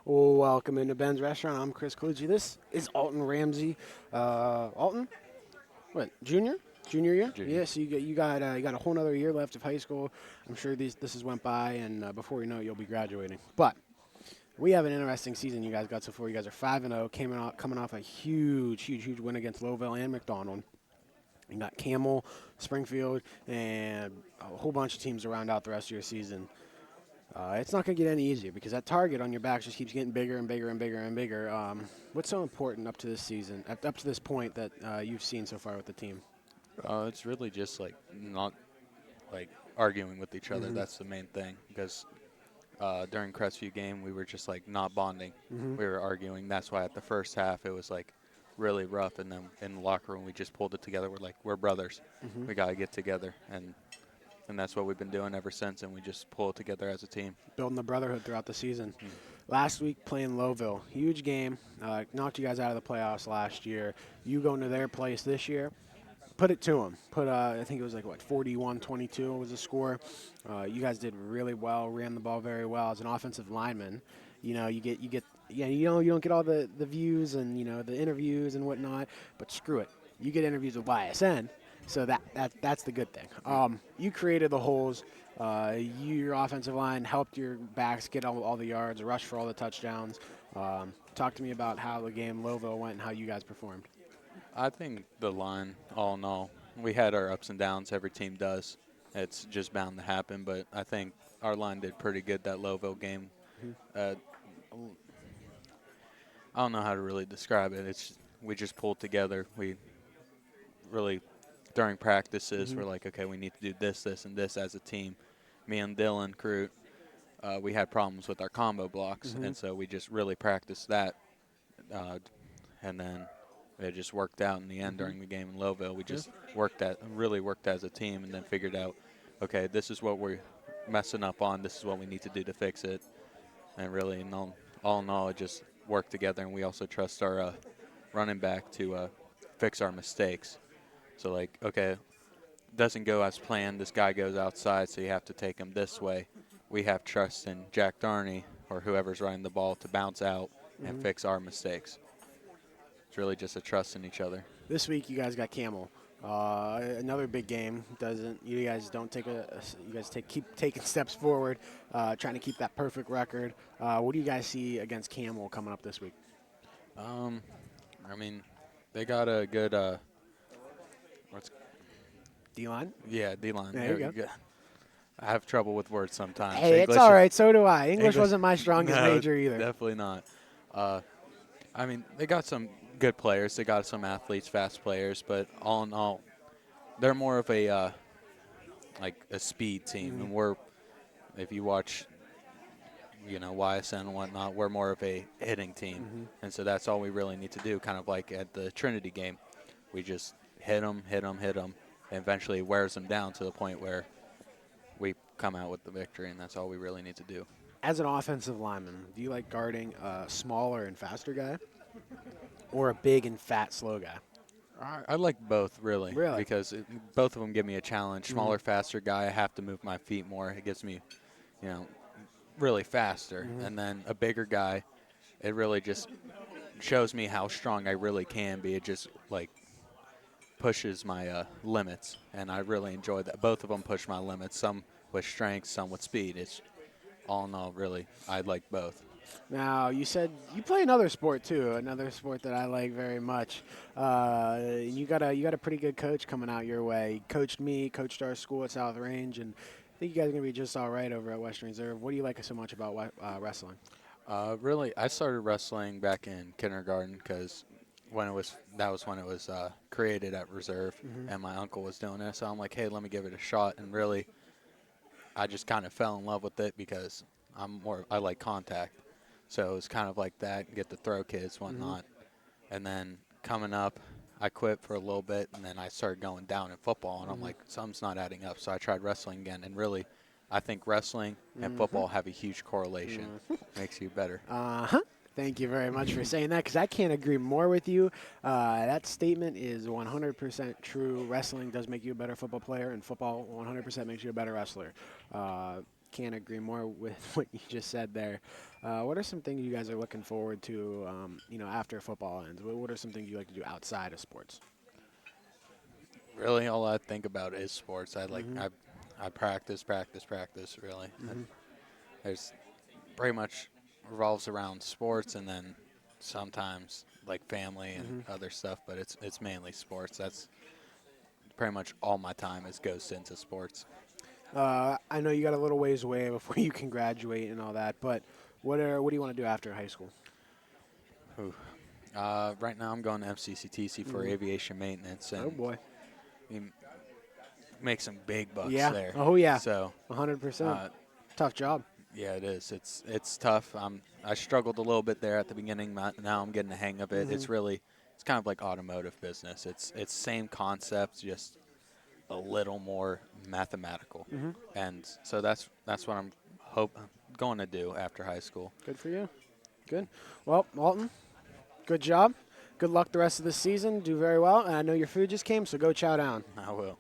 Welcome into Ben's Restaurant. I'm Chris Clucci. This is Alton Ramsey. Alton, what, junior? Junior year? Junior. Yeah, so you got a whole nother year left of high school. I'm sure this has went by, and before you know it, you'll be graduating. But we have an interesting season you guys got so far. You guys are 5-0, coming off a huge win against Lowville and McDonald. You got Camel, Springfield, and a whole bunch of teams to round out the rest of your season. It's not going to get any easier because that target on your back just keeps getting bigger and bigger and bigger and bigger. What's so important up to this season, up to this point that you've seen so far with the team? It's really just like not like arguing with each other. Mhm. That's the main thing because during Crestview game we were just like not bonding. Mhm. We were arguing. That's why at the first half it was like really rough, and then in the locker room we just pulled it together. We're like we're brothers. Mhm. We gotta get together, and that's what we've been doing ever since. And we just pull it together as a team. Building the brotherhood throughout the season. Mm. Last week playing Lowville, huge game, knocked you guys out of the playoffs last year. You going to their place this year. Put it to them. I think it was like, what, 41-22 was the score. You guys did really well, ran the ball very well as an offensive lineman. You don't get all the views and, the interviews and whatnot, but screw it. You get interviews with YSN, so that's the good thing. You created the holes. Your offensive line helped your backs get all the yards, rush for all the touchdowns. Talk to me about how the game Lowville went and how you guys performed. I think the line, all in all, we had our ups and downs. Every team does. It's just bound to happen. But I think our line did pretty good that Lowville game. Uh, I don't know how to really describe it. We just pulled together. We really during practices Mhm. we're like, okay, we need to do this, this, and this as a team. Me and Dylan Crute, we had problems with our combo blocks, Mhm. and so we just really practiced that, uh, and then it just worked out in the end Mhm. during the game in Lowville. We Yeah. just really worked as a team, and then figured out, okay, this is what we're messing up on. This is what we need to do to fix it, and really, all in all, it just worked together. And we also trust our running back to fix our mistakes. So like, okay, doesn't go as planned. This guy goes outside, so you have to take him this way. We have trust in Jack Darney or whoever's running the ball to bounce out and Mhm. fix our mistakes. It's really just a trust in each other. This week you guys got Camel. Another big game. Doesn't you guys don't take you guys keep taking steps forward, trying to keep that perfect record. What do you guys see against Camel coming up this week? Um, I mean, they got a good what's D line. yeah D-line. There you go. I have trouble with words sometimes. Hey, it's all right. So do I. English English, wasn't my strongest no, major either. definitely not. Uh, I mean, they got some good players. They got some athletes, fast players, but all in all, they're more of a like a speed team, Mhm. and we're if you watch, YSN and whatnot, we're more of a hitting team, Mhm. and so that's all we really need to do. Kind of like at the Trinity game, we just hit them, hit them, hit them, and eventually it wears them down to the point where we come out with the victory, and that's all we really need to do. As an offensive lineman, do you like guarding a smaller and faster guy, or a big and fat slow guy? I like both, really, Really? because both of them give me a challenge. Mhm. Smaller, faster guy, I have to move my feet more. It gets me, you know, really faster. Mhm. And then a bigger guy, it really just shows me how strong I really can be. It just, like, pushes my limits, and I really enjoy that. Both of them push my limits, some with strength, some with speed. It's all in all, really, I like both. Now, you said you play another sport too, another sport that I like very much. You got a pretty good coach coming out your way. He coached me, coached our school at South Range, and I think you guys are gonna be just all right over at Western Reserve. What do you like so much about wrestling? Really, I started wrestling back in kindergarten because that was when it was created at Reserve, Hmm. and my uncle was doing it. So I'm like, hey, let me give it a shot. And really, I just kind of fell in love with it because I like contact. So it was kind of like that, get to throw kids, Hmm. whatnot. And then coming up, I quit for a little bit, and then I started going down in football, and I'm Hmm. like, something's not adding up. So I tried wrestling again, and really, I think wrestling and Hmm. football have a huge correlation. Makes you better. Uh-huh. Thank you very much for saying that because I can't agree more with you. That statement is 100% true. Wrestling does make you a better football player, and football 100% makes you a better wrestler. Uh, can't agree more with what you just said there. What are some things you guys are looking forward to, after football ends? What are some things you like to do outside of sports? Really, all I think about is sports. Mm-hmm. I practice, practice, practice. Really, Mm-hmm. there's pretty much revolves around sports, and then sometimes like family and Mm-hmm. other stuff. But it's mainly sports. That's pretty much all my time goes into sports. I know you got a little ways away before you can graduate and all that, but what do you want to do after high school? Ooh. Right now, I'm going to MCCTC for Mm. aviation maintenance, Oh and boy. you make some big bucks Yeah. there. Oh yeah. So, 100%. uh, Tough job. yeah, it is. It's tough. I struggled a little bit there at the beginning. Now I'm getting the hang of it. Mm-hmm. It's kind of like automotive business. It's same concept, just a little more mathematical. Mm-hmm. And so that's what I'm going to do after high school. Good for you. Good. Well, Alton, good job. Good luck the rest of the season. Do very well. And I know your food just came, so go chow down. I will.